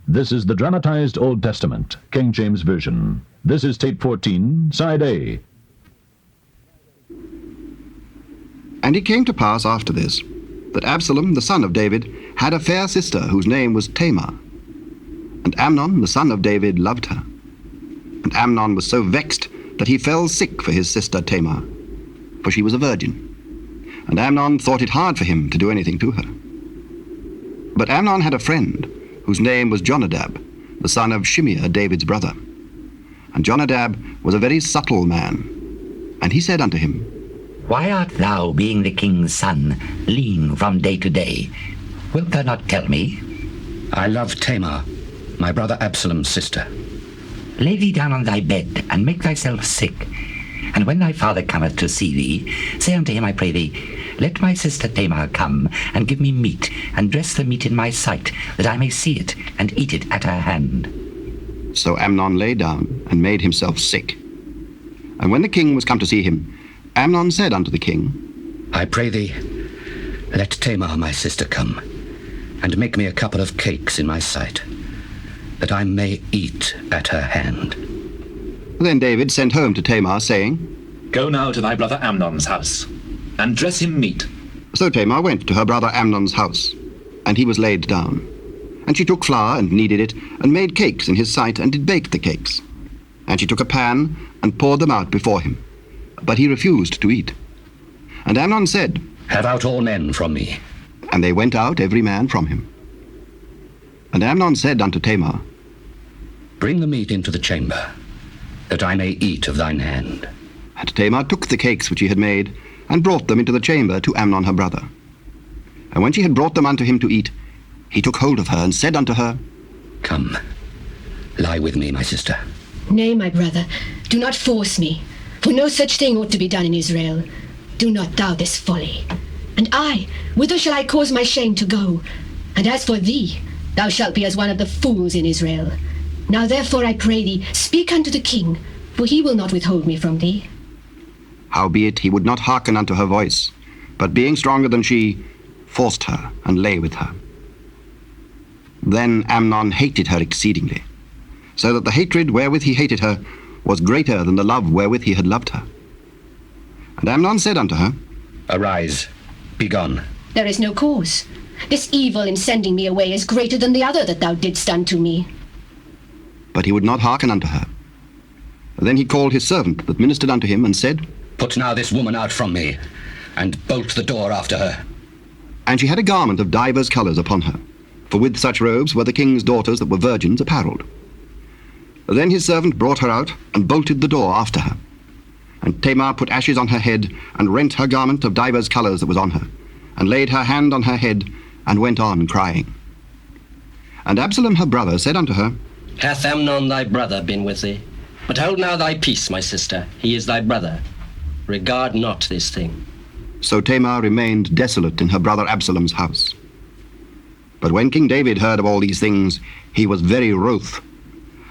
This is the Dramatized Old Testament, King James Version. This is tape 14, side A. And it came to pass after this, that Absalom, the son of David, had a fair sister whose name was Tamar. And Amnon, the son of David, loved her. And Amnon was so vexed that he fell sick for his sister Tamar, for she was a virgin. And Amnon thought it hard for him to do anything to her. But Amnon had a friend, whose name was Jonadab, the son of Shimeah, David's brother. And Jonadab was a very subtle man. And he said unto him, Why art thou, being the king's son, lean from day to day? Wilt thou not tell me? I love Tamar, my brother Absalom's sister. Lay thee down on thy bed, and make thyself sick. And when thy father cometh to see thee, say unto him, I pray thee, Let my sister Tamar come, and give me meat, and dress the meat in my sight, that I may see it, and eat it at her hand. So Amnon lay down, and made himself sick. And when the king was come to see him, Amnon said unto the king, I pray thee, let Tamar my sister come, and make me a couple of cakes in my sight, that I may eat at her hand. Then David sent home to Tamar, saying, Go now to thy brother Amnon's house, and dress him meat. So Tamar went to her brother Amnon's house, and he was laid down. And she took flour, and kneaded it, and made cakes in his sight, and did bake the cakes. And she took a pan, and poured them out before him. But he refused to eat. And Amnon said, Have out all men from me. And they went out every man from him. And Amnon said unto Tamar, Bring the meat into the chamber, that I may eat of thine hand. And Tamar took the cakes which he had made, and brought them into the chamber to Amnon her brother. And when she had brought them unto him to eat, he took hold of her, and said unto her, Come, lie with me, my sister. Nay, my brother, do not force me, for no such thing ought to be done in Israel. Do not thou this folly. And I, whither shall I cause my shame to go? And as for thee, thou shalt be as one of the fools in Israel. Now therefore I pray thee, speak unto the king, for he will not withhold me from thee. Howbeit he would not hearken unto her voice, but being stronger than she, forced her, and lay with her. Then Amnon hated her exceedingly, so that the hatred wherewith he hated her was greater than the love wherewith he had loved her. And Amnon said unto her, Arise, be gone. There is no cause. This evil in sending me away is greater than the other that thou didst unto me. But he would not hearken unto her. Then he called his servant that ministered unto him, and said, Put now this woman out from me, and bolt the door after her. And she had a garment of divers colours upon her, for with such robes were the king's daughters that were virgins apparelled. Then his servant brought her out, and bolted the door after her. And Tamar put ashes on her head, and rent her garment of divers colours that was on her, and laid her hand on her head, and went on crying. And Absalom her brother said unto her, Hath Amnon thy brother been with thee? But hold now thy peace, my sister, he is thy brother. Regard not this thing. So Tamar remained desolate in her brother Absalom's house. But when King David heard of all these things, he was very wroth.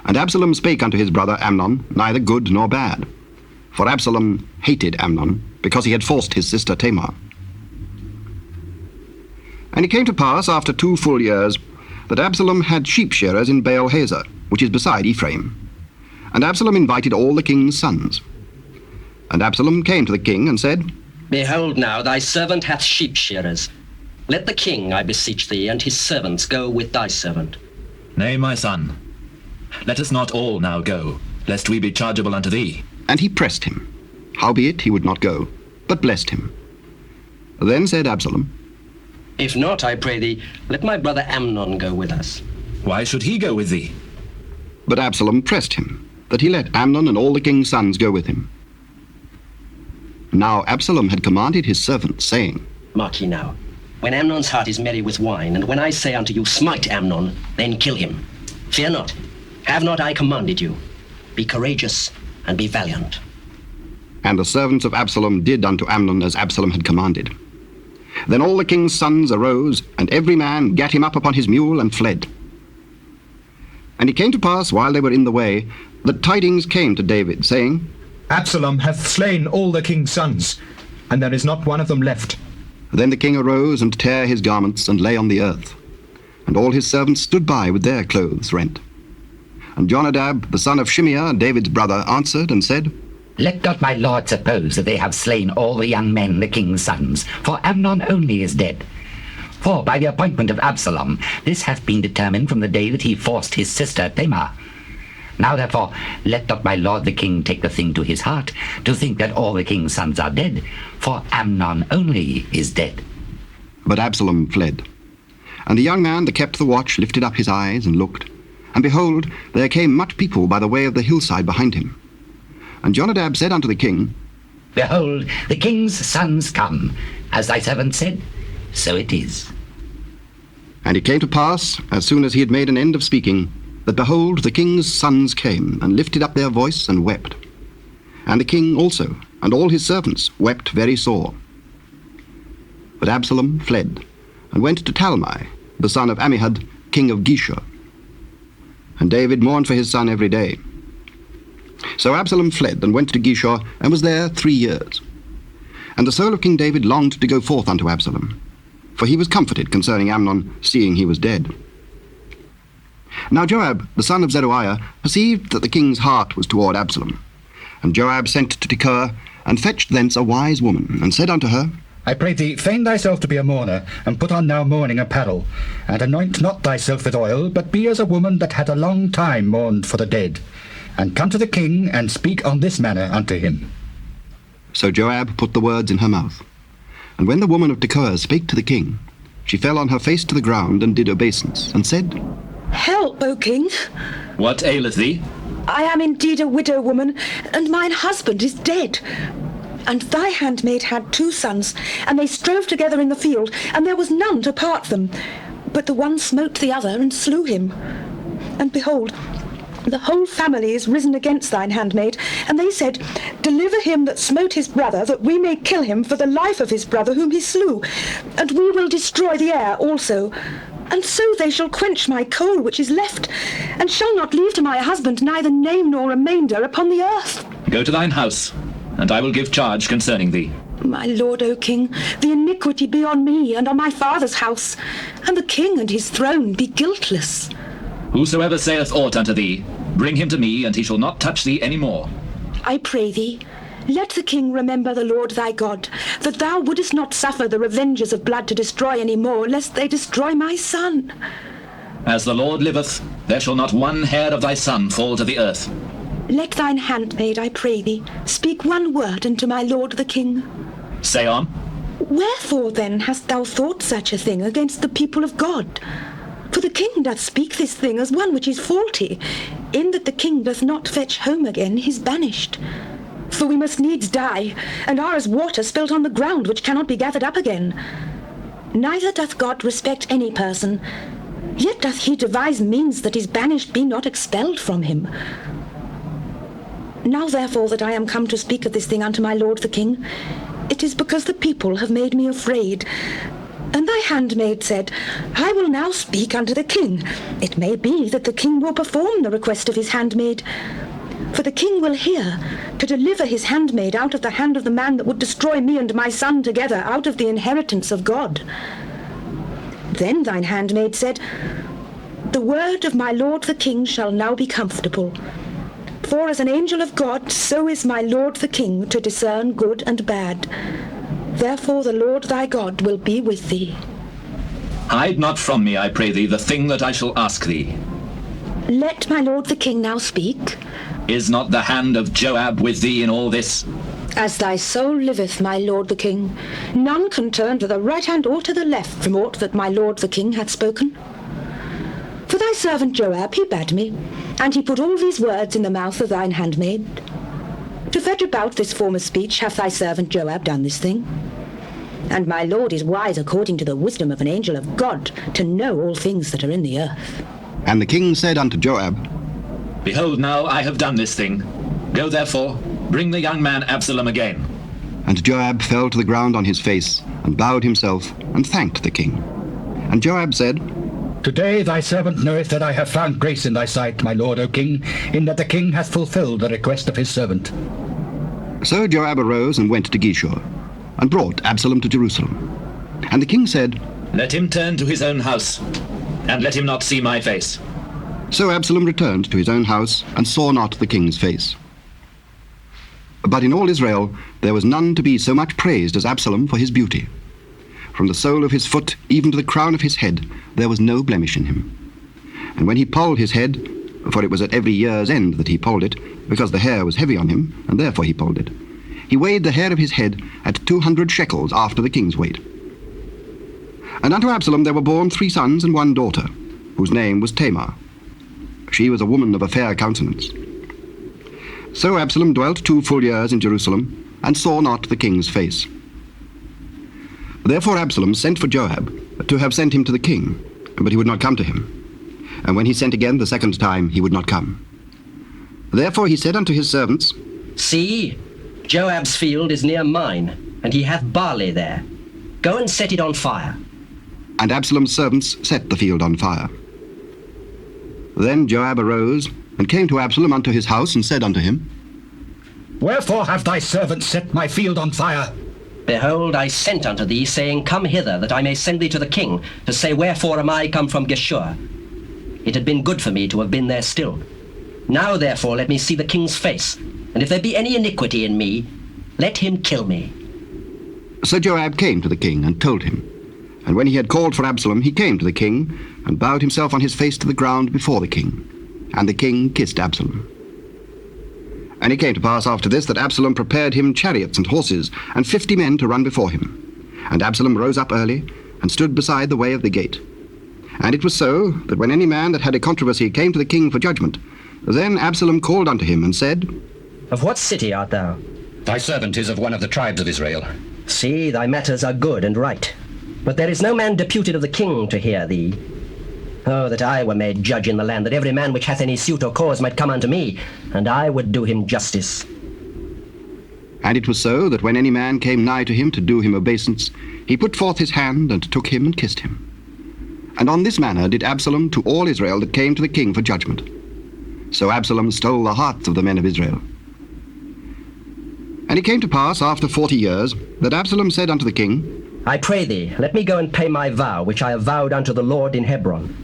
And Absalom spake unto his brother Amnon, neither good nor bad. For Absalom hated Amnon, because he had forced his sister Tamar. And it came to pass, after 2 full years, that Absalom had sheep shearers in Baal-hazor, which is beside Ephraim. And Absalom invited all the king's sons. And Absalom came to the king, and said, Behold now, thy servant hath sheep shearers. Let the king, I beseech thee, and his servants go with thy servant. Nay, my son, let us not all now go, lest we be chargeable unto thee. And he pressed him. Howbeit he would not go, but blessed him. Then said Absalom, If not, I pray thee, let my brother Amnon go with us. Why should he go with thee? But Absalom pressed him, that he let Amnon and all the king's sons go with him. Now Absalom had commanded his servants, saying, Mark ye now, when Amnon's heart is merry with wine, and when I say unto you, Smite Amnon, then kill him. Fear not, have not I commanded you? Be courageous, and be valiant. And the servants of Absalom did unto Amnon as Absalom had commanded. Then all the king's sons arose, and every man gat him up upon his mule, and fled. And it came to pass, while they were in the way, that tidings came to David, saying, Absalom hath slain all the king's sons, and there is not one of them left. Then the king arose, and tare his garments, and lay on the earth. And all his servants stood by with their clothes rent. And Jonadab, the son of Shimeah, David's brother, answered and said, Let not my lord suppose that they have slain all the young men, the king's sons, for Amnon only is dead. For by the appointment of Absalom, this hath been determined from the day that he forced his sister Tamar. Now therefore, let not my lord the king take the thing to his heart, to think that all the king's sons are dead, for Amnon only is dead. But Absalom fled. And the young man that kept the watch lifted up his eyes and looked, and behold, there came much people by the way of the hillside behind him. And Jonadab said unto the king, Behold, the king's sons come, as thy servant said, so it is. And it came to pass, as soon as he had made an end of speaking, that behold, the king's sons came, and lifted up their voice, and wept. And the king also, and all his servants, wept very sore. But Absalom fled, and went to Talmai, the son of Ammihud, king of Geshur. And David mourned for his son every day. So Absalom fled, and went to Geshur, and was there 3 years. And the soul of King David longed to go forth unto Absalom, for he was comforted concerning Amnon, seeing he was dead. Now Joab, the son of Zeruiah, perceived that the king's heart was toward Absalom. And Joab sent to Tekoa, and fetched thence a wise woman, and said unto her, I pray thee, feign thyself to be a mourner, and put on now mourning apparel, and anoint not thyself with oil, but be as a woman that had a long time mourned for the dead, and come to the king, and speak on this manner unto him. So Joab put the words in her mouth. And when the woman of Tekoa spake to the king, she fell on her face to the ground, and did obeisance, and said, Help, O king! What aileth thee? I am indeed a widow woman, and mine husband is dead. And thy handmaid had 2 sons, and they strove together in the field, and there was none to part them. But the one smote the other, and slew him. And behold, the whole family is risen against thine handmaid, and they said, Deliver him that smote his brother, that we may kill him for the life of his brother whom he slew, and we will destroy the heir also. And so they shall quench my coal which is left, and shall not leave to my husband neither name nor remainder upon the earth. Go to thine house, and I will give charge concerning thee. My lord, O king, the iniquity be on me and on my father's house, and the king and his throne be guiltless. Whosoever saith aught unto thee, bring him to me, and he shall not touch thee any more. I pray thee, let the king remember the Lord thy God, that thou wouldest not suffer the revengers of blood to destroy any more, lest they destroy my son. As the Lord liveth, there shall not one hair of thy son fall to the earth. Let thine handmaid, I pray thee, speak one word unto my lord the king. Say on. Wherefore then hast thou thought such a thing against the people of God? For the king doth speak this thing as one which is faulty, in that the king doth not fetch home again his banished. For we must needs die, and are as water spilt on the ground, which cannot be gathered up again. Neither doth God respect any person, yet doth he devise means that his banished be not expelled from him. Now therefore that I am come to speak of this thing unto my lord the king, it is because the people have made me afraid. And thy handmaid said, I will now speak unto the king. It may be that the king will perform the request of his handmaid. For the king will hear, to deliver his handmaid out of the hand of the man that would destroy me and my son together out of the inheritance of God. Then thine handmaid said, The word of my lord the king shall now be comfortable. For as an angel of God, so is my lord the king to discern good and bad. Therefore the Lord thy God will be with thee. Hide not from me, I pray thee, the thing that I shall ask thee. Let my lord the king now speak. Is not the hand of Joab with thee in all this? As thy soul liveth, my lord the king, none can turn to the right hand or to the left from aught that my lord the king hath spoken. For thy servant Joab he bade me, and he put all these words in the mouth of thine handmaid. To fetch about this form of speech hath thy servant Joab done this thing. And my lord is wise according to the wisdom of an angel of God, to know all things that are in the earth. And the king said unto Joab, Behold, now I have done this thing. Go therefore, bring the young man Absalom again. And Joab fell to the ground on his face, and bowed himself, and thanked the king. And Joab said, Today thy servant knoweth that I have found grace in thy sight, my lord, O king, in that the king hath fulfilled the request of his servant. So Joab arose and went to Geshur, and brought Absalom to Jerusalem. And the king said, Let him turn to his own house. and let him not see my face. So Absalom returned to his own house, and saw not the king's face. But in all Israel there was none to be so much praised as Absalom for his beauty. From the sole of his foot even to the crown of his head there was no blemish in him. And when he polled his head, for it was at every year's end that he polled it, because the hair was heavy on him, and therefore he polled it, he weighed the hair of his head at 200 shekels after the king's weight. And unto Absalom there were born 3 sons and 1 daughter, whose name was Tamar. She was a woman of a fair countenance. So Absalom dwelt 2 full years in Jerusalem, and saw not the king's face. Therefore Absalom sent for Joab, to have sent him to the king, but he would not come to him. And when he sent again the 2nd time, he would not come. Therefore he said unto his servants, See, Joab's field is near mine, and he hath barley there. Go and set it on fire. And Absalom's servants set the field on fire. Then Joab arose, and came to Absalom unto his house, and said unto him, Wherefore have thy servants set my field on fire? Behold, I sent unto thee, saying, Come hither, that I may send thee to the king, to say, Wherefore am I come from Geshur? It had been good for me to have been there still. Now therefore let me see the king's face, and if there be any iniquity in me, let him kill me. So Joab came to the king, and told him. And when he had called for Absalom, he came to the king, and bowed himself on his face to the ground before the king. And the king kissed Absalom. And it came to pass after this that Absalom prepared him chariots and horses, and 50 men to run before him. And Absalom rose up early, and stood beside the way of the gate. And it was so, that when any man that had a controversy came to the king for judgment, then Absalom called unto him, and said, Of what city art thou? Thy servant is of one of the tribes of Israel. See, thy matters are good and right. But there is no man deputed of the king to hear thee. Oh, that I were made judge in the land, that every man which hath any suit or cause might come unto me, and I would do him justice. And it was so, that when any man came nigh to him to do him obeisance, he put forth his hand, and took him, and kissed him. And on this manner did Absalom to all Israel that came to the king for judgment. So Absalom stole the hearts of the men of Israel. And it came to pass after 40 years, that Absalom said unto the king, I pray thee, let me go and pay my vow, which I have vowed unto the Lord in Hebron.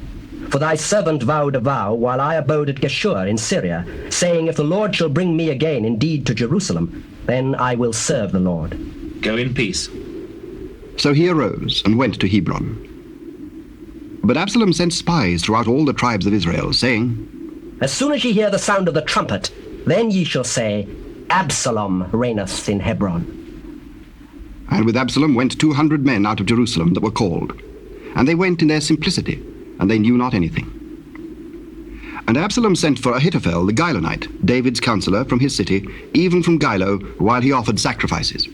For thy servant vowed a vow while I abode at Geshur in Syria, saying, If the Lord shall bring me again indeed to Jerusalem, then I will serve the Lord. Go in peace. So he arose, and went to Hebron. But Absalom sent spies throughout all the tribes of Israel, saying, As soon as ye hear the sound of the trumpet, then ye shall say, Absalom reigneth in Hebron. And with Absalom went 200 men out of Jerusalem that were called. And they went in their simplicity, and they knew not anything. And Absalom sent for Ahithophel the Gilonite, David's counselor, from his city, even from Gilo, while he offered sacrifices.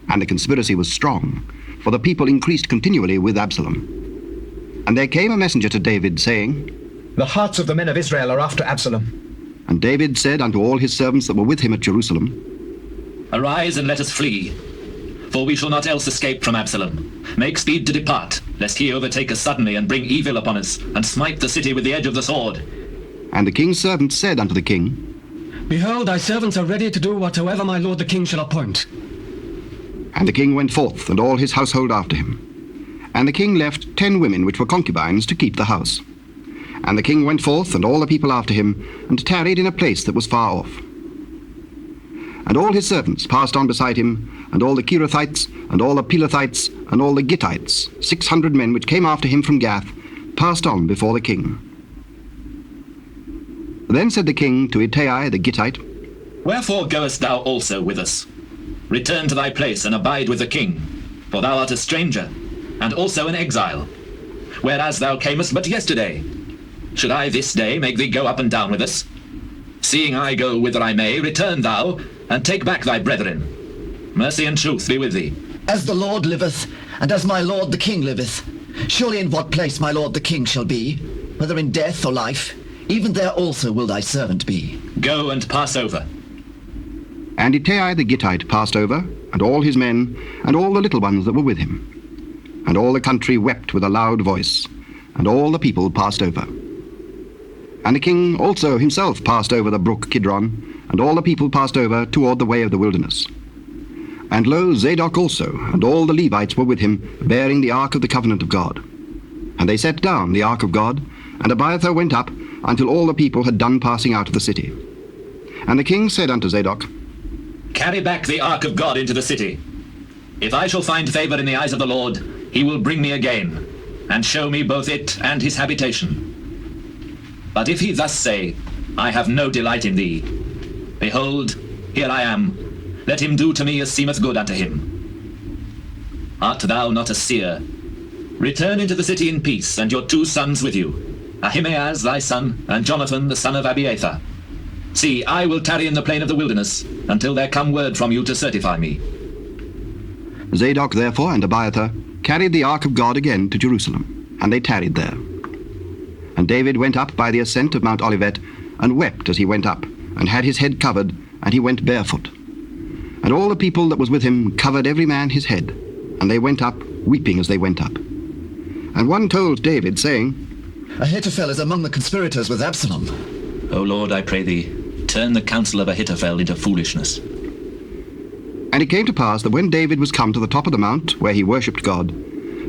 And the conspiracy was strong, for the people increased continually with Absalom. And there came a messenger to David, saying, The hearts of the men of Israel are after Absalom. And David said unto all his servants that were with him at Jerusalem, Arise and let us flee, for we shall not else escape from Absalom. Make speed to depart, lest he overtake us suddenly and bring evil upon us, and smite the city with the edge of the sword. And the king's servants said unto the king, Behold, thy servants are ready to do whatsoever my lord the king shall appoint. And the king went forth, and all his household after him. And the king left 10 women which were concubines to keep the house. And the king went forth, and all the people after him, and tarried in a place that was far off. And all his servants passed on beside him, and all the Kerethites, and all the Pelethites, and all the Gittites, 600 men which came after him from Gath, passed on before the king. Then said the king to Ittai the Gittite, Wherefore goest thou also with us? Return to thy place, and abide with the king, for thou art a stranger, and also an exile, whereas thou camest but yesterday. Should I this day make thee go up and down with us? Seeing I go whither I may, return thou, and take back thy brethren. Mercy and truth be with thee. As the Lord liveth, and as my lord the king liveth, surely in what place my lord the king shall be, whether in death or life, even there also will thy servant be. Go and pass over. And Ittai the Gittite passed over, and all his men, and all the little ones that were with him. And all the country wept with a loud voice, and all the people passed over. And the king also himself passed over the brook Kidron, and all the people passed over toward the way of the wilderness. And lo, Zadok also, and all the Levites were with him, bearing the ark of the covenant of God. And they set down the ark of God, and Abiathar went up until all the people had done passing out of the city. And the king said unto Zadok, Carry back the ark of God into the city. If I shall find favor in the eyes of the Lord, he will bring me again, and show me both it and his habitation. But if he thus say, I have no delight in thee, behold, here I am, let him do to me as seemeth good unto him. Art thou not a seer? Return into the city in peace, and your 2 sons with you, Ahimaaz thy son, and Jonathan the son of Abiathar. See, I will tarry in the plain of the wilderness, until there come word from you to certify me. Zadok therefore and Abiathar carried the ark of God again to Jerusalem, and they tarried there. And David went up by the ascent of Mount Olivet, and wept as he went up, and had his head covered, and he went barefoot. And all the people that was with him covered every man his head, and they went up, weeping as they went up. And one told David, saying, Ahithophel is among the conspirators with Absalom. O Lord, I pray thee, turn the counsel of Ahithophel into foolishness. And it came to pass that when David was come to the top of the mount, where he worshipped God,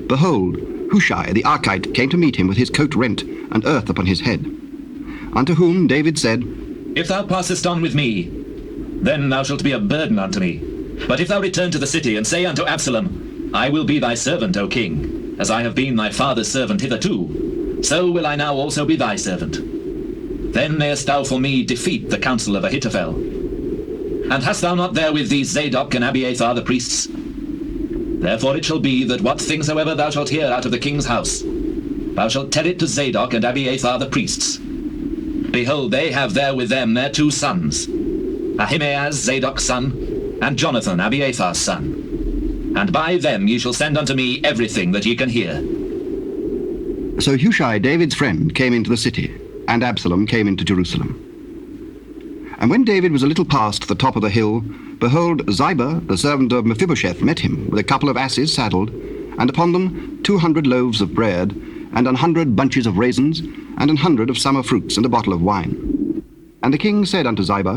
behold, Hushai the Archite came to meet him with his coat rent, and earth upon his head. Unto whom David said, If thou passest on with me, then thou shalt be a burden unto me. But if thou return to the city, and say unto Absalom, I will be thy servant, O king, as I have been thy father's servant hitherto, so will I now also be thy servant. Then mayest thou for me defeat the counsel of Ahithophel. And hast thou not there with thee Zadok and Abiathar the priests? Therefore it shall be that what things soever thou shalt hear out of the king's house, thou shalt tell it to Zadok and Abiathar the priests. Behold, they have there with them their 2 sons, Ahimaaz Zadok's son, and Jonathan Abiathar's son. And by them ye shall send unto me everything that ye can hear. So Hushai David's friend came into the city, and Absalom came into Jerusalem. And when David was a little past the top of the hill, behold, Ziba, the servant of Mephibosheth, met him with a couple of asses saddled, and upon them 200 loaves of bread, and 100 bunches of raisins, and 100 of summer fruits, and a bottle of wine. And the king said unto Ziba,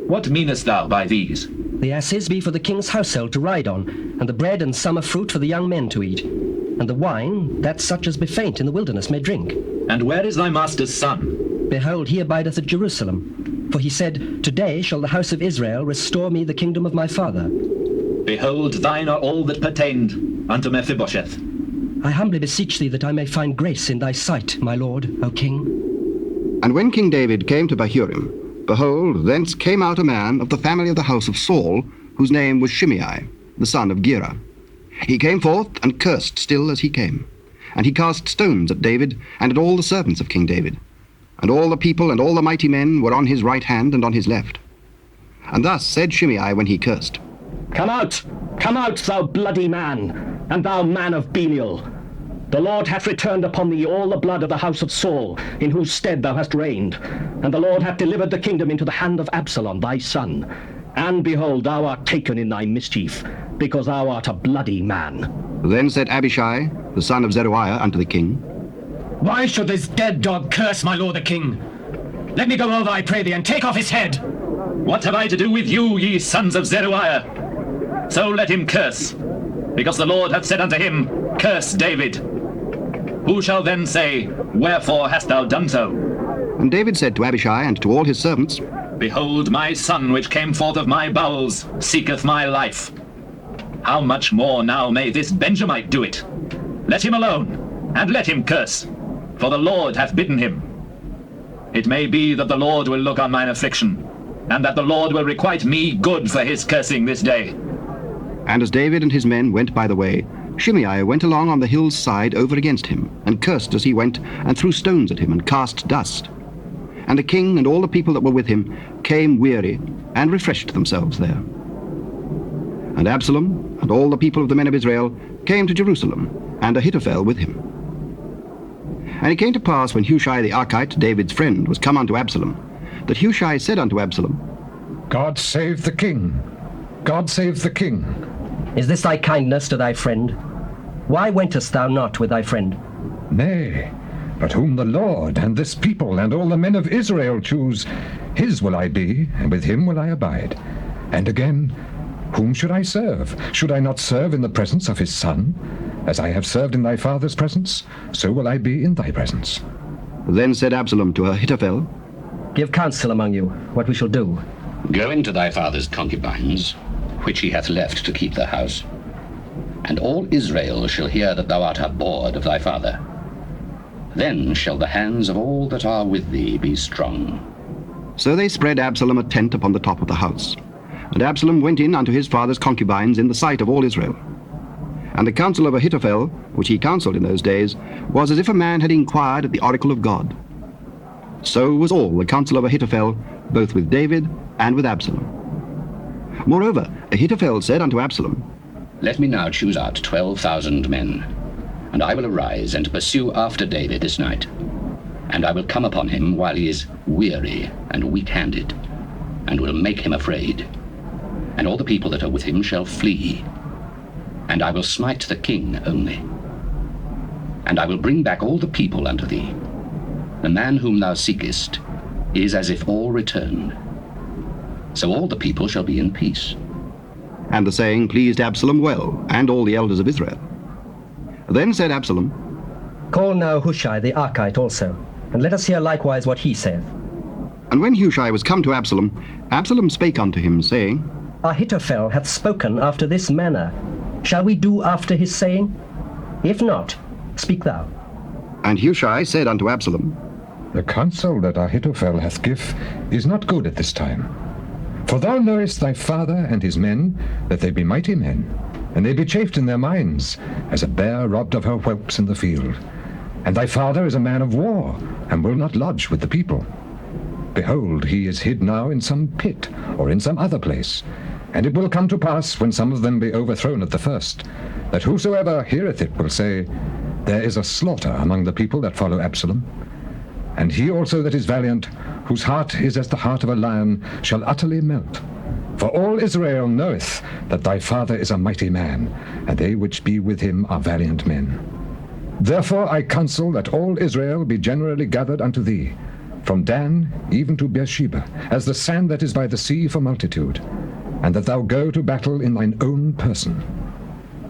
What meanest thou by these? The asses be for the king's household to ride on, and the bread and summer fruit for the young men to eat, and the wine, that such as be faint in the wilderness may drink. And where is thy master's son? Behold, he abideth at Jerusalem. For he said, Today shall the house of Israel restore me the kingdom of my father. Behold, thine are all that pertained unto Mephibosheth. I humbly beseech thee that I may find grace in thy sight, my lord, O king. And when King David came to Bahurim, behold, thence came out a man of the family of the house of Saul, whose name was Shimei, the son of Gera. He came forth and cursed still as he came. And he cast stones at David and at all the servants of King David. And all the people and all the mighty men were on his right hand and on his left. And thus said Shimei when he cursed, Come out, thou bloody man, and thou man of Belial. The Lord hath returned upon thee all the blood of the house of Saul, in whose stead thou hast reigned. And the Lord hath delivered the kingdom into the hand of Absalom thy son. And behold, thou art taken in thy mischief, because thou art a bloody man. Then said Abishai, the son of Zeruiah, unto the king, Why should this dead dog curse my lord the king? Let me go over, I pray thee, and take off his head. What have I to do with you, ye sons of Zeruiah? So let him curse, because the Lord hath said unto him, Curse David. Who shall then say, Wherefore hast thou done so? And David said to Abishai and to all his servants, Behold, my son which came forth of my bowels seeketh my life. How much more now may this Benjamite do it? Let him alone, and let him curse, for the Lord hath bidden him. It may be that the Lord will look on mine affliction, and that the Lord will requite me good for his cursing this day. And as David and his men went by the way, Shimei went along on the hill's side over against him, and cursed as he went, and threw stones at him, and cast dust. And the king and all the people that were with him came weary, and refreshed themselves there. And Absalom and all the people of the men of Israel came to Jerusalem, and Ahithophel with him. And it came to pass, when Hushai the Archite, David's friend, was come unto Absalom, that Hushai said unto Absalom, God save the king! God save the king! Is this thy kindness to thy friend? Why wentest thou not with thy friend? Nay, but whom the Lord and this people and all the men of Israel choose, his will I be, and with him will I abide. And again, whom should I serve? Should I not serve in the presence of his son? As I have served in thy father's presence, so will I be in thy presence. Then said Absalom to Ahithophel, Give counsel among you what we shall do. Go into thy father's concubines, which he hath left to keep the house, and all Israel shall hear that thou art abhorred of thy father. Then shall the hands of all that are with thee be strong. So they spread Absalom a tent upon the top of the house. And Absalom went in unto his father's concubines in the sight of all Israel. And the counsel of Ahithophel, which he counselled in those days, was as if a man had inquired at the oracle of God. So was all the counsel of Ahithophel, both with David and with Absalom. Moreover, Ahithophel said unto Absalom, Let me now choose out 12,000 men, and I will arise and pursue after David this night. And I will come upon him while he is weary and weak-handed, and will make him afraid. And all the people that are with him shall flee. And I will smite the king only. And I will bring back all the people unto thee. The man whom thou seekest is as if all returned. So all the people shall be in peace. And the saying pleased Absalom well, and all the elders of Israel. Then said Absalom, Call now Hushai the Archite also, and let us hear likewise what he saith. And when Hushai was come to Absalom, Absalom spake unto him, saying, Ahithophel hath spoken after this manner. Shall we do after his saying? If not, speak thou. And Hushai said unto Absalom, The counsel that Ahithophel hath give is not good at this time. For thou knowest thy father and his men, that they be mighty men, and they be chafed in their minds, as a bear robbed of her whelps in the field. And thy father is a man of war, and will not lodge with the people. Behold, he is hid now in some pit, or in some other place. And it will come to pass, when some of them be overthrown at the first, that whosoever heareth it will say, There is a slaughter among the people that follow Absalom. And he also that is valiant, whose heart is as the heart of a lion, shall utterly melt. For all Israel knoweth that thy father is a mighty man, and they which be with him are valiant men. Therefore I counsel that all Israel be generally gathered unto thee, from Dan even to Beersheba, as the sand that is by the sea for multitude, and that thou go to battle in thine own person.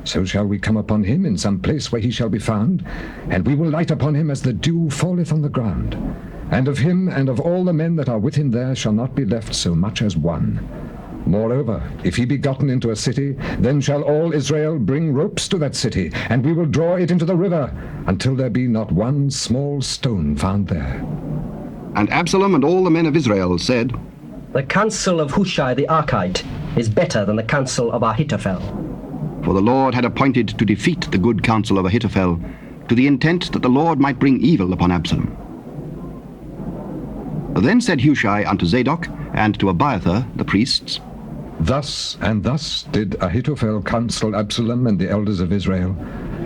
So shall we come upon him in some place where he shall be found, and we will light upon him as the dew falleth on the ground. And of him and of all the men that are with him there shall not be left so much as one. Moreover, if he be gotten into a city, then shall all Israel bring ropes to that city, and we will draw it into the river, until there be not one small stone found there. And Absalom and all the men of Israel said, The counsel of Hushai the Archite is better than the counsel of Ahithophel. For the Lord had appointed to defeat the good counsel of Ahithophel, to the intent that the Lord might bring evil upon Absalom. Then said Hushai unto Zadok and to Abiathar the priests, Thus and thus did Ahithophel counsel Absalom and the elders of Israel,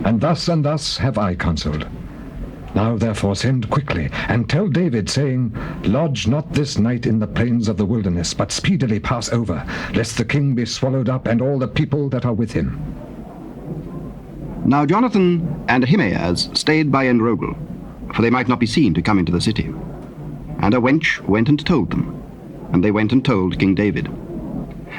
and thus have I counselled. Now therefore send quickly, and tell David, saying, Lodge not this night in the plains of the wilderness, but speedily pass over, lest the king be swallowed up, and all the people that are with him. Now Jonathan and Ahimaaz stayed by Enrogel, for they might not be seen to come into the city. And a wench went and told them, and they went and told King David.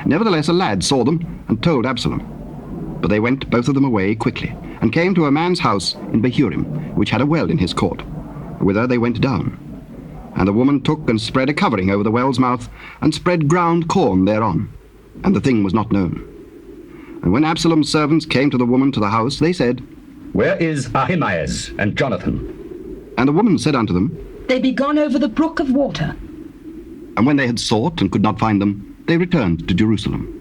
Nevertheless a lad saw them, and told Absalom. But they went both of them away quickly, and came to a man's house in Bahurim, which had a well in his court, whither they went down. And the woman took and spread a covering over the well's mouth, and spread ground corn thereon, and the thing was not known. And when Absalom's servants came to the woman to the house, they said, Where is Ahimaaz and Jonathan? And the woman said unto them, They be gone over the brook of water. And when they had sought and could not find them, they returned to Jerusalem.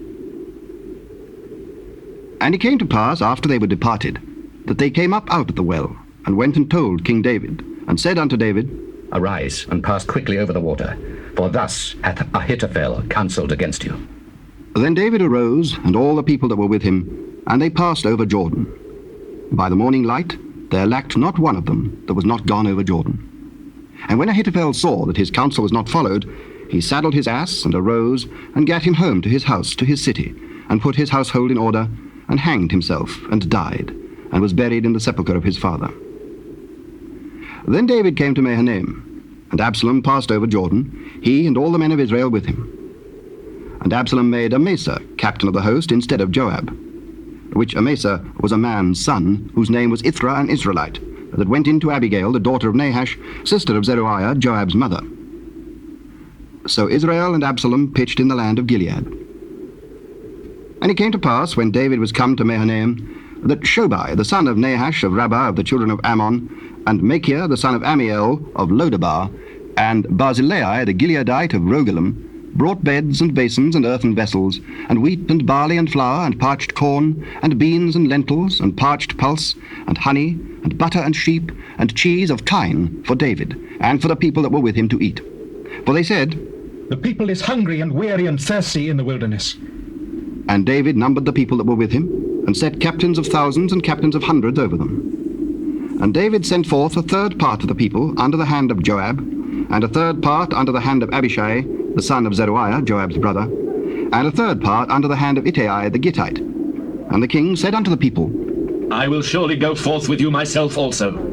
And it came to pass, after they were departed, that they came up out of the well, and went and told King David, and said unto David, Arise, and pass quickly over the water, for thus hath Ahithophel counselled against you. Then David arose, and all the people that were with him, and they passed over Jordan. By the morning light there lacked not one of them that was not gone over Jordan. And when Ahithophel saw that his counsel was not followed, he saddled his ass, and arose, and gat him home to his house, to his city, and put his household in order, and hanged himself, and died, and was buried in the sepulchre of his father. Then David came to Mahanaim, and Absalom passed over Jordan, he and all the men of Israel with him. And Absalom made Amasa captain of the host instead of Joab. which Amasa was a man's son, whose name was Ithra, an Israelite, that went in to Abigail, the daughter of Nahash, sister of Zeruiah, Joab's mother. So Israel and Absalom pitched in the land of Gilead. And it came to pass, when David was come to Mahanaim, that Shobai, the son of Nahash of Rabbah of the children of Ammon, and Machir, the son of Amiel of Lodabar, and Barzillai, the Gileadite of Rogelim, brought beds and basins and earthen vessels, and wheat and barley and flour, and parched corn, and beans and lentils, and parched pulse, and honey, and butter and sheep, and cheese of kine for David, and for the people that were with him to eat. For they said, The people is hungry and weary and thirsty in the wilderness. And David numbered the people that were with him, and set captains of thousands and captains of hundreds over them. And David sent forth a third part of the people under the hand of Joab, and a third part under the hand of Abishai, the son of Zeruiah, Joab's brother, and a third part under the hand of Ittai the Gittite. And the king said unto the people, I will surely go forth with you myself also.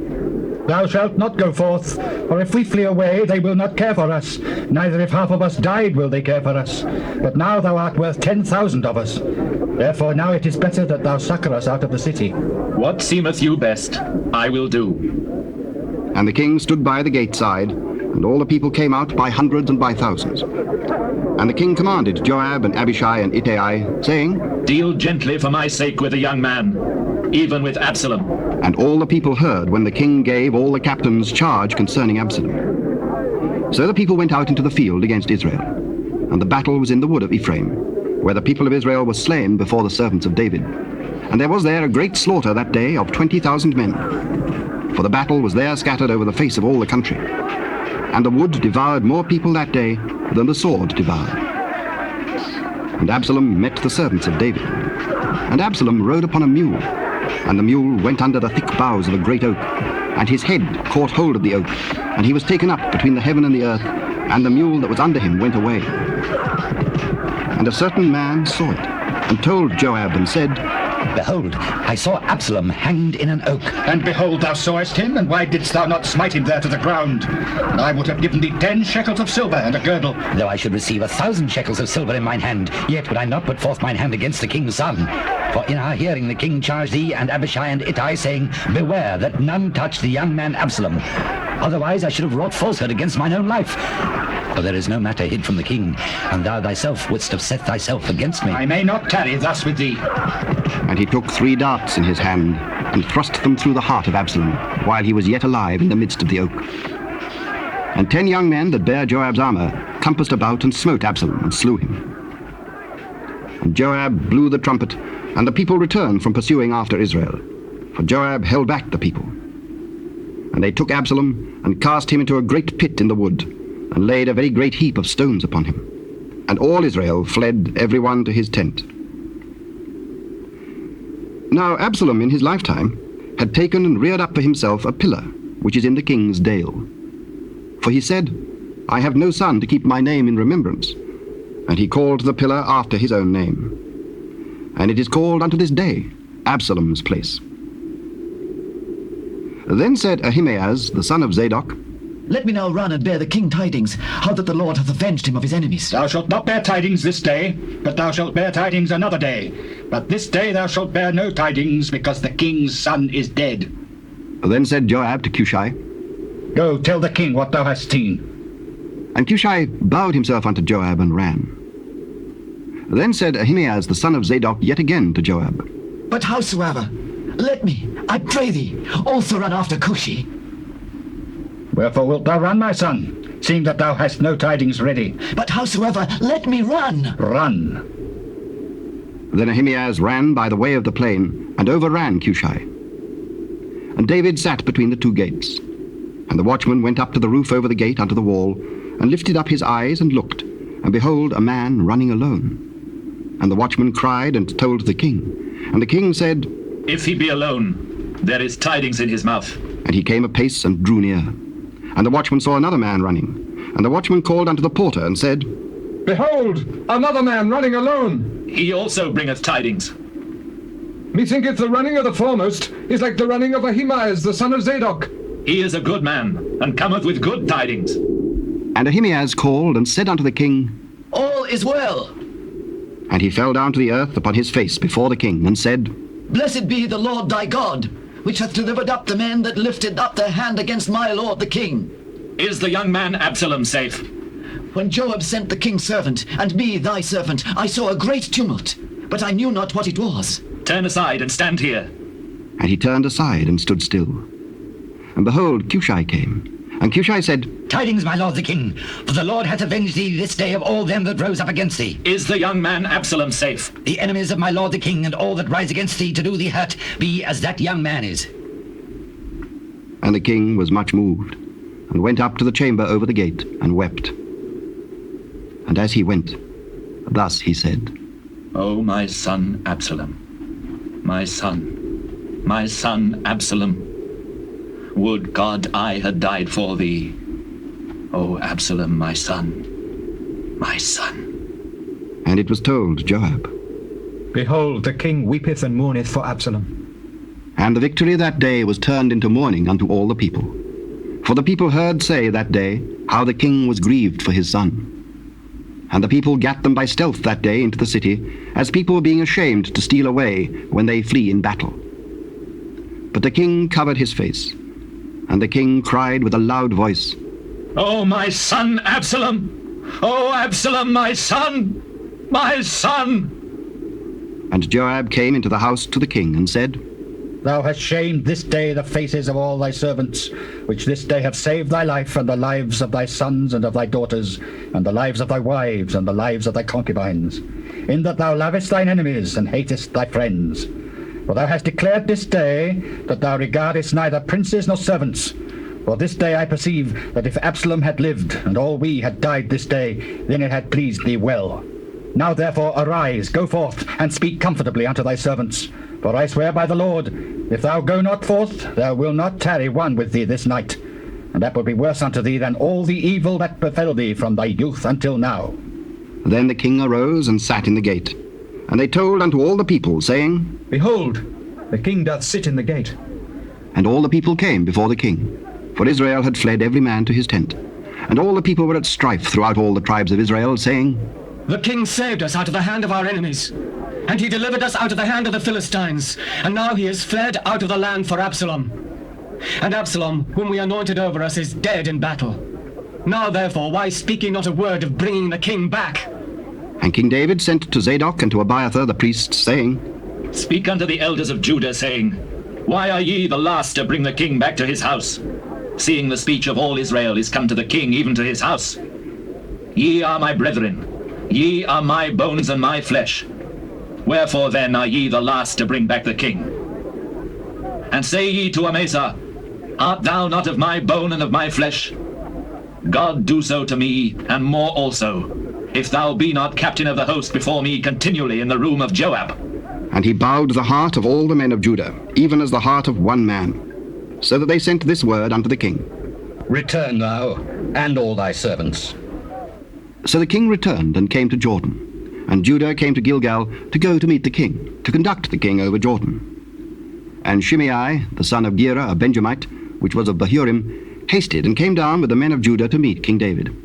Thou shalt not go forth, for if we flee away, they will not care for us. Neither if half of us died will they care for us. But now thou art worth 10,000 of us. Therefore now it is better that thou succour us out of the city. What seemeth you best, I will do. And the king stood by the gate side, and all the people came out by hundreds and by thousands. And the king commanded Joab and Abishai and Ittai, saying, Deal gently for my sake with the young man, even with Absalom. And all the people heard when the king gave all the captains charge concerning Absalom. So the people went out into the field against Israel, and the battle was in the wood of Ephraim, where the people of Israel were slain before the servants of David. And there was there a great slaughter that day of 20,000 men, for the battle was there scattered over the face of all the country. And the wood devoured more people that day than the sword devoured. And Absalom met the servants of David. And Absalom rode upon a mule, and the mule went under the thick boughs of a great oak, and his head caught hold of the oak, and he was taken up between the heaven and the earth, and the mule that was under him went away. And a certain man saw it, and told Joab, and said, Behold, I saw Absalom hanged in an oak. And behold, thou sawest him, and why didst thou not smite him there to the ground? And I would have given thee 10 shekels of silver and a girdle. Though I should receive 1,000 shekels of silver in mine hand, yet would I not put forth mine hand against the king's son. For in our hearing the king charged thee and Abishai and Ittai, saying, Beware that none touch the young man Absalom. Otherwise I should have wrought falsehood against mine own life. For there is no matter hid from the king, and thou thyself wouldst have set thyself against me. I may not tarry thus with thee. And he took 3 darts in his hand, and thrust them through the heart of Absalom, while he was yet alive in the midst of the oak. And 10 young men that bare Joab's armor compassed about and smote Absalom, and slew him. And Joab blew the trumpet, and the people returned from pursuing after Israel, for Joab held back the people. And they took Absalom, and cast him into a great pit in the wood, and laid a very great heap of stones upon him. And all Israel fled every one to his tent. Now Absalom in his lifetime had taken and reared up for himself a pillar, which is in the king's dale. For he said, I have no son to keep my name in remembrance. And he called the pillar after his own name. And it is called unto this day Absalom's place. Then said Ahimaaz, the son of Zadok, Let me now run and bear the king tidings, how that the Lord hath avenged him of his enemies. Thou shalt not bear tidings this day, but thou shalt bear tidings another day. But this day thou shalt bear no tidings, because the king's son is dead. Then said Joab to Cushai, Go, tell the king what thou hast seen. And Cushai bowed himself unto Joab and ran. Then said Ahimaaz the son of Zadok yet again to Joab, But howsoever, let me, I pray thee, also run after Cushi. Wherefore wilt thou run, my son, seeing that thou hast no tidings ready? But howsoever, let me run. Run. Then Ahimaaz ran by the way of the plain, and overran Cushai. And David sat between the 2 gates. And the watchman went up to the roof over the gate unto the wall, and lifted up his eyes and looked, and behold, a man running alone. And the watchman cried and told the king. And the king said, If he be alone, there is tidings in his mouth. And he came apace and drew near. And the watchman saw another man running. And the watchman called unto the porter and said, Behold, another man running alone. He also bringeth tidings. Methinketh the running of the foremost is like the running of Ahimaaz the son of Zadok. He is a good man, and cometh with good tidings. And Ahimaaz called and said unto the king, All is well. And he fell down to the earth upon his face before the king, and said, Blessed be the Lord thy God, which hath delivered up the men that lifted up their hand against my lord the king. Is the young man Absalom safe? When Joab sent the king's servant, and me thy servant, I saw a great tumult, but I knew not what it was. Turn aside and stand here. And he turned aside and stood still. And behold, Cushai came. And Cushai said, Tidings, my lord the king, for the Lord hath avenged thee this day of all them that rose up against thee. Is the young man Absalom safe? The enemies of my lord the king and all that rise against thee to do thee hurt be as that young man is. And the king was much moved, and went up to the chamber over the gate, and wept. And as he went, thus he said, O my son Absalom, my son Absalom, would God I had died for thee. O Absalom, my son, my son. And it was told Joab. Behold, the king weepeth and mourneth for Absalom. And the victory that day was turned into mourning unto all the people. For the people heard say that day how the king was grieved for his son. And the people gat them by stealth that day into the city, as people being ashamed to steal away when they flee in battle. But the king covered his face, and the king cried with a loud voice, O my son Absalom! O Absalom, my son! My son! And Joab came into the house to the king, and said, Thou hast shamed this day the faces of all thy servants, which this day have saved thy life, and the lives of thy sons and of thy daughters, and the lives of thy wives, and the lives of thy concubines, in that thou lovest thine enemies, and hatest thy friends. For thou hast declared this day that thou regardest neither princes nor servants. For this day I perceive that if Absalom had lived, and all we had died this day, then it had pleased thee well. Now therefore arise, go forth, and speak comfortably unto thy servants. For I swear by the Lord, if thou go not forth, there will not tarry one with thee this night. And that will be worse unto thee than all the evil that befell thee from thy youth until now. Then the king arose and sat in the gate. And they told unto all the people, saying, Behold, the king doth sit in the gate. And all the people came before the king. For Israel had fled every man to his tent. And all the people were at strife throughout all the tribes of Israel, saying, The king saved us out of the hand of our enemies, and he delivered us out of the hand of the Philistines, and now he is fled out of the land for Absalom. And Absalom, whom we anointed over us, is dead in battle. Now therefore, why speak ye not a word of bringing the king back? And King David sent to Zadok and to Abiathar the priests, saying, Speak unto the elders of Judah, saying, Why are ye the last to bring the king back to his house, seeing the speech of all Israel is come to the king, even to his house? Ye are my brethren, ye are my bones and my flesh. Wherefore then are ye the last to bring back the king? And say ye to Amasa, Art thou not of my bone and of my flesh? God do so to me, and more also, if thou be not captain of the host before me continually in the room of Joab. And he bowed the heart of all the men of Judah, even as the heart of one man, so that they sent this word unto the king. Return thou, and all thy servants. So the king returned and came to Jordan, and Judah came to Gilgal to go to meet the king, to conduct the king over Jordan. And Shimei, the son of Gera, a Benjamite, which was of Bahurim, hasted and came down with the men of Judah to meet King David.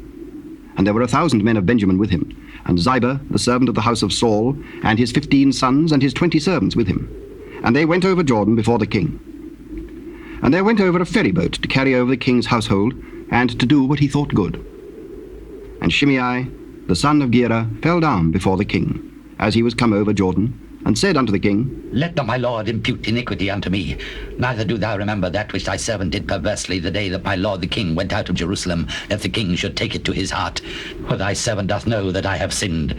And there were 1,000 men of Benjamin with him, and Ziba, the servant of the house of Saul, and his 15 sons and his 20 servants with him. And they went over Jordan before the king. And there went over a ferry boat to carry over the king's household, and to do what he thought good. And Shimei, the son of Gera, fell down before the king, as he was come over Jordan, and said unto the king, Let not my lord impute iniquity unto me, neither do thou remember that which thy servant did perversely the day that my lord the king went out of Jerusalem, that the king should take it to his heart. For thy servant doth know that I have sinned.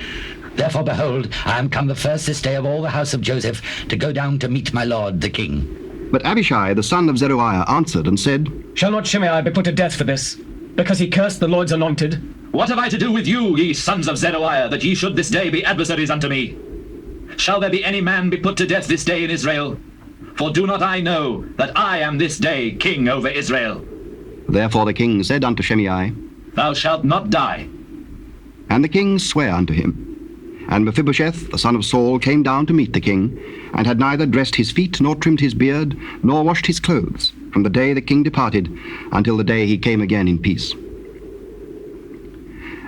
Therefore, behold, I am come the first this day of all the house of Joseph, to go down to meet my lord the king. But Abishai, the son of Zeruiah, answered and said, Shall not Shimei be put to death for this, because he cursed the Lord's anointed? What have I to do with you, ye sons of Zeruiah, that ye should this day be adversaries unto me? Shall there be any man be put to death this day in Israel? For do not I know that I am this day king over Israel? Therefore the king said unto Shimei, Thou shalt not die. And the king sware unto him. And Mephibosheth, the son of Saul, came down to meet the king, and had neither dressed his feet, nor trimmed his beard, nor washed his clothes, from the day the king departed, until the day he came again in peace.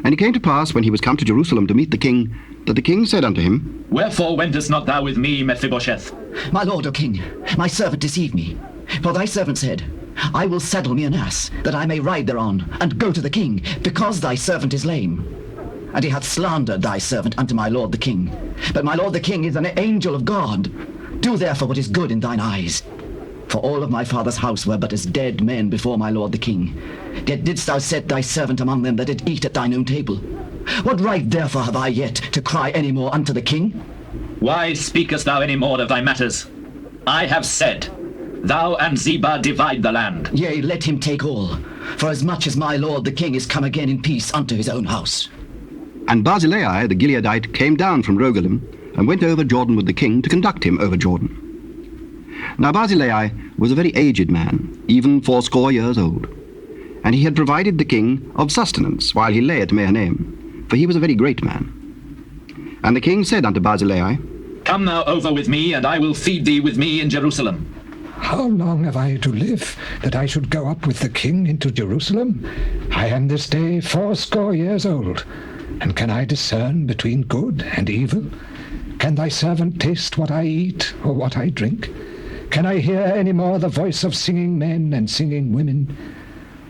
And it came to pass, when he was come to Jerusalem to meet the king, that the king said unto him, Wherefore wentest not thou with me, Mephibosheth? My lord, O king, my servant deceived me. For thy servant said, I will saddle me an ass, that I may ride thereon, and go to the king, because thy servant is lame. And he hath slandered thy servant unto my lord the king. But my lord the king is an angel of God. Do therefore what is good in thine eyes. For all of my father's house were but as dead men before my lord the king. Yet didst thou set thy servant among them that did eat at thine own table. What right therefore have I yet to cry any more unto the king? Why speakest thou any more of thy matters? I have said, thou and Ziba divide the land. Yea, let him take all, for as much as my lord the king is come again in peace unto his own house. And Barzillai the Gileadite came down from Rogelim, and went over Jordan with the king to conduct him over Jordan. Now Barzillai was a very aged man, even 80 years old, and he had provided the king of sustenance while he lay at Mahanaim, for he was a very great man. And the king said unto Barzillai, Come now over with me, and I will feed thee with me in Jerusalem. How long have I to live, that I should go up with the king into Jerusalem? I am this day 80 years old, and can I discern between good and evil? Can thy servant taste what I eat, or what I drink? Can I hear any more the voice of singing men and singing women?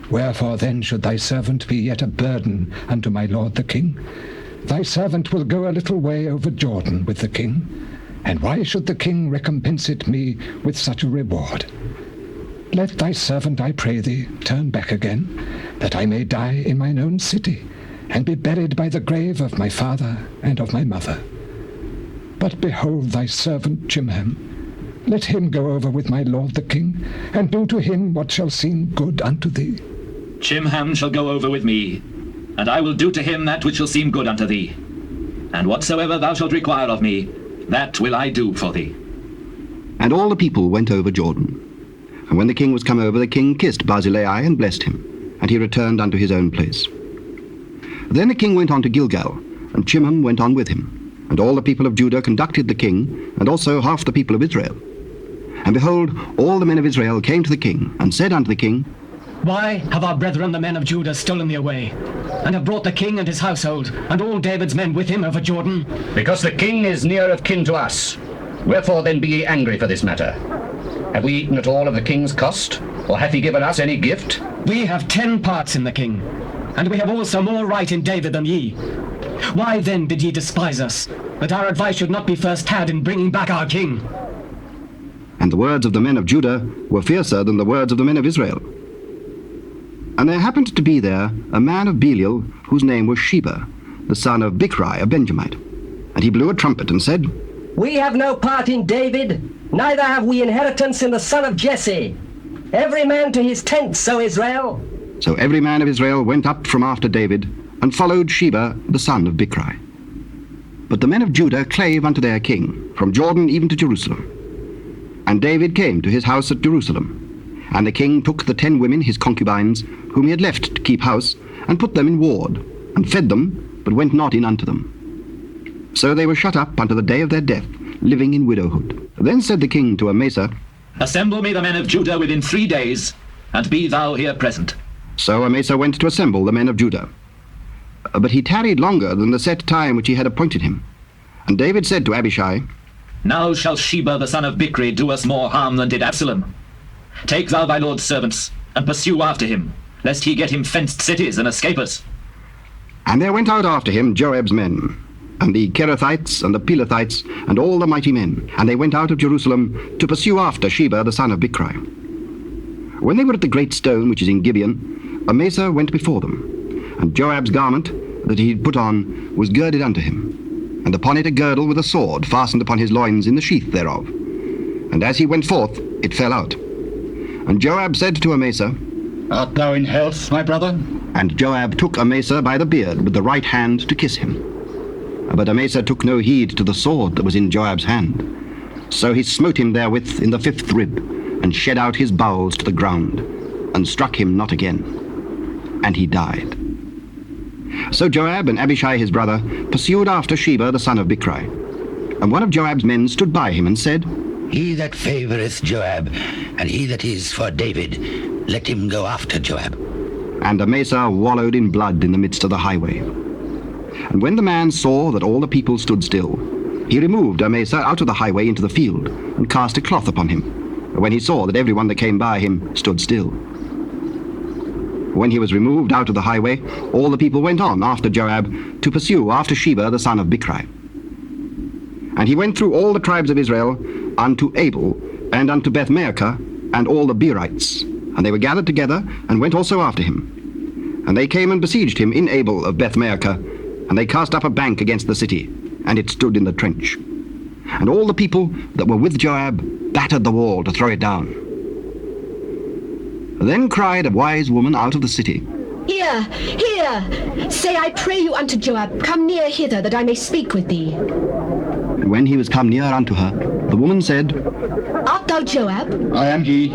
Wherefore then should thy servant be yet a burden unto my lord the king? Thy servant will go a little way over Jordan with the king, and why should the king recompense it me with such a reward? Let thy servant, I pray thee, turn back again, that I may die in mine own city, and be buried by the grave of my father and of my mother. But behold thy servant Chimham. Let him go over with my lord the king, and do to him what shall seem good unto thee. Chimham shall go over with me, and I will do to him that which shall seem good unto thee. And whatsoever thou shalt require of me, that will I do for thee. And all the people went over Jordan. And when the king was come over, the king kissed Barzillai and blessed him, and he returned unto his own place. Then the king went on to Gilgal, and Chimham went on with him. And all the people of Judah conducted the king, and also half the people of Israel. And behold, all the men of Israel came to the king, and said unto the king, Why have our brethren the men of Judah stolen thee away, and have brought the king and his household, and all David's men with him over Jordan? Because the king is near of kin to us. Wherefore then be ye angry for this matter? Have we eaten at all of the king's cost, or hath he given us any gift? We have 10 parts in the king, and we have also more right in David than ye. Why then did ye despise us, that our advice should not be first had in bringing back our king? And the words of the men of Judah were fiercer than the words of the men of Israel. And there happened to be there a man of Belial, whose name was Sheba, the son of Bichri, a Benjamite. And he blew a trumpet and said, We have no part in David, neither have we inheritance in the son of Jesse. Every man to his tent, so Israel. So every man of Israel went up from after David, and followed Sheba, the son of Bichri. But the men of Judah clave unto their king, from Jordan even to Jerusalem. And David came to his house at Jerusalem. And the king took the 10 women, his concubines, whom he had left to keep house, and put them in ward, and fed them, but went not in unto them. So they were shut up unto the day of their death, living in widowhood. Then said the king to Amasa, Assemble me the men of Judah within 3 days, and be thou here present. So Amasa went to assemble the men of Judah. But he tarried longer than the set time which he had appointed him. And David said to Abishai, Now shall Sheba the son of Bichri do us more harm than did Absalom. Take thou thy lord's servants, and pursue after him, lest he get him fenced cities and escape us. And there went out after him Joab's men, and the Kerethites and the Pelethites, and all the mighty men, and they went out of Jerusalem to pursue after Sheba the son of Bichri. When they were at the great stone which is in Gibeon, Amasa went before them. And Joab's garment that he had put on was girded unto him, and upon it a girdle with a sword fastened upon his loins in the sheath thereof. And as he went forth, it fell out. And Joab said to Amasa, Art thou in health, my brother? And Joab took Amasa by the beard with the right hand to kiss him. But Amasa took no heed to the sword that was in Joab's hand. So he smote him therewith in the 5th rib, and shed out his bowels to the ground, and struck him not again. And he died. So Joab and Abishai his brother pursued after Sheba the son of Bichri. And one of Joab's men stood by him and said, He that favoureth Joab, and he that is for David, let him go after Joab. and Amasa wallowed in blood in the midst of the highway. And when the man saw that all the people stood still, he removed Amasa out of the highway into the field, and cast a cloth upon him, when he saw that everyone that came by him stood still. When he was removed out of the highway, all the people went on after Joab to pursue after Sheba the son of Bichri. And he went through all the tribes of Israel unto Abel, and unto Beth-maachah, and all the Beerites. And they were gathered together, and went also after him. And they came and besieged him in Abel of Beth-maachah, and they cast up a bank against the city, and it stood in the trench. And all the people that were with Joab battered the wall to throw it down. Then cried a wise woman out of the city, Hear, hear! Say, I pray you unto Joab, come near hither, that I may speak with thee. And when he was come near unto her, the woman said, Art thou Joab? I am he.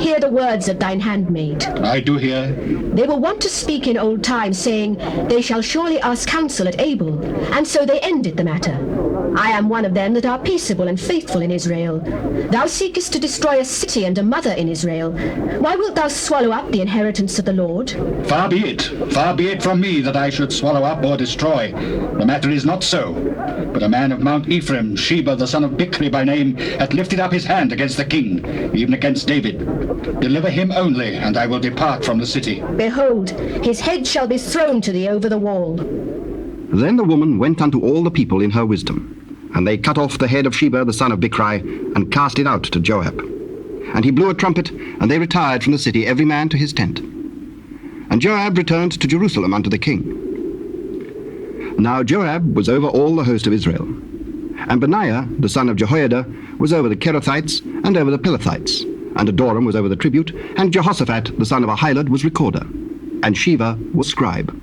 Hear the words of thine handmaid. I do hear. They were wont to speak in old times, saying, They shall surely ask counsel at Abel. And so they ended the matter. I am one of them that are peaceable and faithful in Israel. Thou seekest to destroy a city and a mother in Israel. Why wilt thou swallow up the inheritance of the Lord? Far be it from me that I should swallow up or destroy. The matter is not so. But a man of Mount Ephraim, Sheba the son of Bichri by name, hath lifted up his hand against the king, even against David. Deliver him only, and I will depart from the city. Behold, his head shall be thrown to thee over the wall. Then the woman went unto all the people in her wisdom, and they cut off the head of Sheba the son of Bichri, and cast it out to Joab. And he blew a trumpet, and they retired from the city, every man to his tent. And Joab returned to Jerusalem unto the king. Now Joab was over all the host of Israel. And Benaiah, the son of Jehoiada, was over the Kerethites, and over the Pelethites. And Adoram was over the tribute, and Jehoshaphat, the son of Ahilud, was recorder. And Sheva was scribe.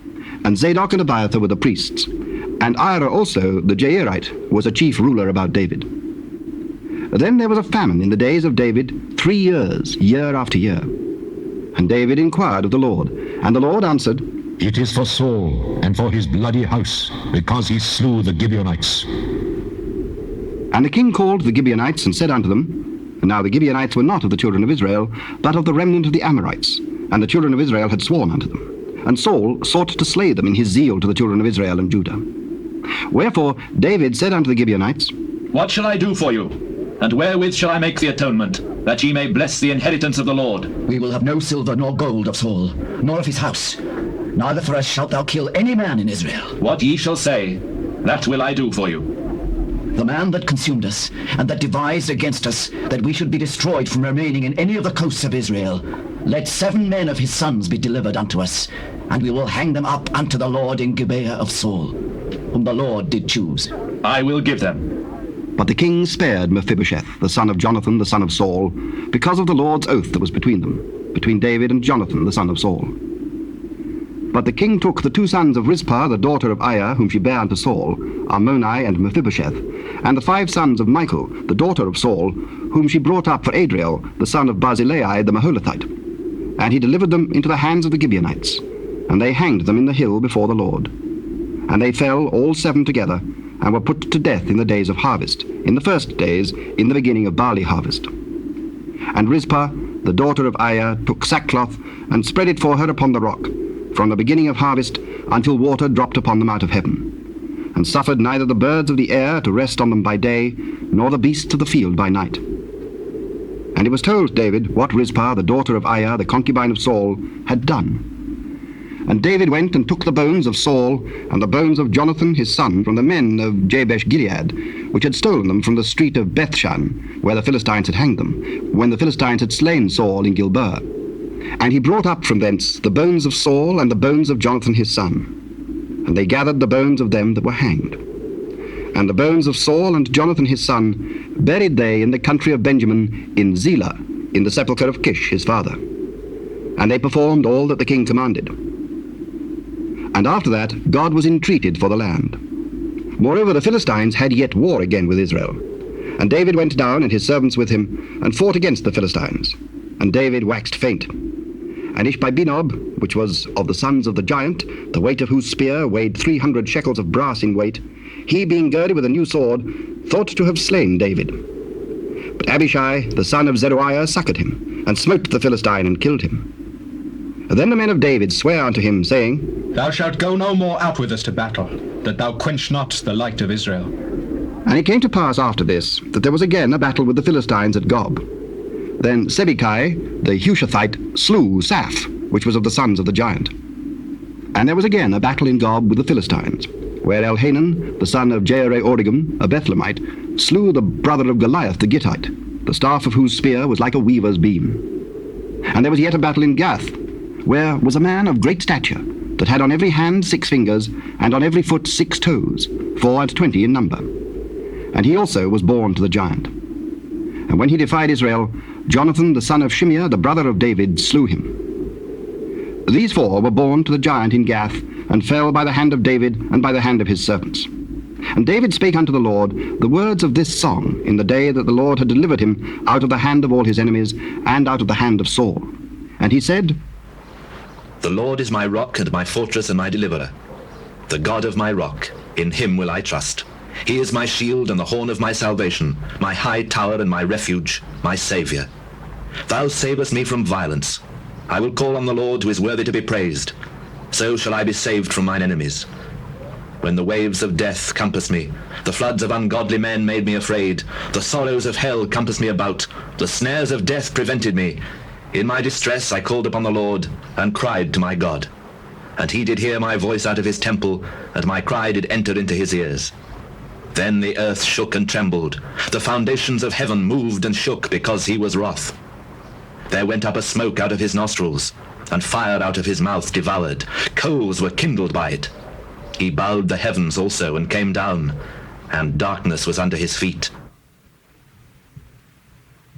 And Zadok and Abiathar were the priests. And Ira also, the Jairite, was a chief ruler about David. Then there was a famine in the days of David 3 years, year after year. And David inquired of the Lord, and the Lord answered, It is for Saul and for his bloody house, because he slew the Gibeonites. And the king called the Gibeonites and said unto them, Now the Gibeonites were not of the children of Israel, but of the remnant of the Amorites. And the children of Israel had sworn unto them. And Saul sought to slay them in his zeal to the children of Israel and Judah. Wherefore David said unto the Gibeonites, What shall I do for you? And wherewith shall I make the atonement, that ye may bless the inheritance of the Lord? We will have no silver nor gold of Saul, nor of his house. Neither for us shalt thou kill any man in Israel. What ye shall say, that will I do for you. The man that consumed us, and that devised against us, that we should be destroyed from remaining in any of the coasts of Israel, let 7 men of his sons be delivered unto us, and we will hang them up unto the Lord in Gibeah of Saul, whom the Lord did choose. I will give them. But the king spared Mephibosheth, the son of Jonathan, the son of Saul, because of the Lord's oath that was between them, between David and Jonathan, the son of Saul. But the king took the 2 sons of Rizpah, the daughter of Aiah, whom she bare unto Saul, Armoni and Mephibosheth, and the 5 sons of Michal, the daughter of Saul, whom she brought up for Adriel, the son of Barzillai the Maholathite. And he delivered them into the hands of the Gibeonites, and they hanged them in the hill before the Lord. And they fell all 7 together, and were put to death in the days of harvest, in the first days, in the beginning of barley harvest. And Rizpah, the daughter of Aiah, took sackcloth, and spread it for her upon the rock, from the beginning of harvest until water dropped upon them out of heaven, and suffered neither the birds of the air to rest on them by day, nor the beasts of the field by night. And it was told David what Rizpah, the daughter of Aiah, the concubine of Saul, had done. And David went and took the bones of Saul and the bones of Jonathan his son from the men of Jabesh-Gilead, which had stolen them from the street of Bethshan, where the Philistines had hanged them, when the Philistines had slain Saul in Gilboa. And he brought up from thence the bones of Saul and the bones of Jonathan his son. And they gathered the bones of them that were hanged. And the bones of Saul and Jonathan his son buried they in the country of Benjamin in Zelah, in the sepulchre of Kish his father. And they performed all that the king commanded. And after that God was entreated for the land. Moreover, the Philistines had yet war again with Israel. And David went down, and his servants with him, and fought against the Philistines. And David waxed faint. And Ishbi-benob, which was of the sons of the giant, the weight of whose spear weighed 300 shekels of brass in weight, he, being girded with a new sword, thought to have slain David. But Abishai, the son of Zeruiah, succoured him, and smote the Philistine and killed him. Then the men of David sware unto him, saying, Thou shalt go no more out with us to battle, that thou quench not the light of Israel. And it came to pass after this, that there was again a battle with the Philistines at Gob. Then Sibbecai the Hushathite slew Saph, which was of the sons of the giant. And there was again a battle in Gob with the Philistines, where Elhanan, the son of Jehoram, a Bethlehemite, slew the brother of Goliath the Gittite, the staff of whose spear was like a weaver's beam. And there was yet a battle in Gath, where was a man of great stature, that had on every hand 6 fingers, and on every foot 6 toes, 24 in number. And he also was born to the giant. And when he defied Israel, Jonathan the son of Shimeah, the brother of David, slew him. These 4 were born to the giant in Gath, and fell by the hand of David and by the hand of his servants. And David spake unto the Lord the words of this song in the day that the Lord had delivered him out of the hand of all his enemies, and out of the hand of Saul. And he said, The Lord is my rock and my fortress and my deliverer. The God of my rock, in him will I trust. He is my shield and the horn of my salvation, my high tower and my refuge, my Saviour. Thou savest me from violence. I will call on the Lord who is worthy to be praised. So shall I be saved from mine enemies. When the waves of death compassed me, the floods of ungodly men made me afraid, the sorrows of hell compassed me about, the snares of death prevented me. In my distress I called upon the Lord, and cried to my God. And he did hear my voice out of his temple, and my cry did enter into his ears. Then the earth shook and trembled. The foundations of heaven moved and shook, because he was wroth. There went up a smoke out of his nostrils, and fire out of his mouth devoured. Coals were kindled by it. He bowed the heavens also, and came down, and darkness was under his feet.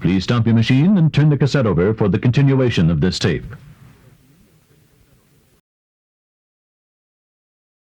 Please stop your machine and turn the cassette over for the continuation of this tape.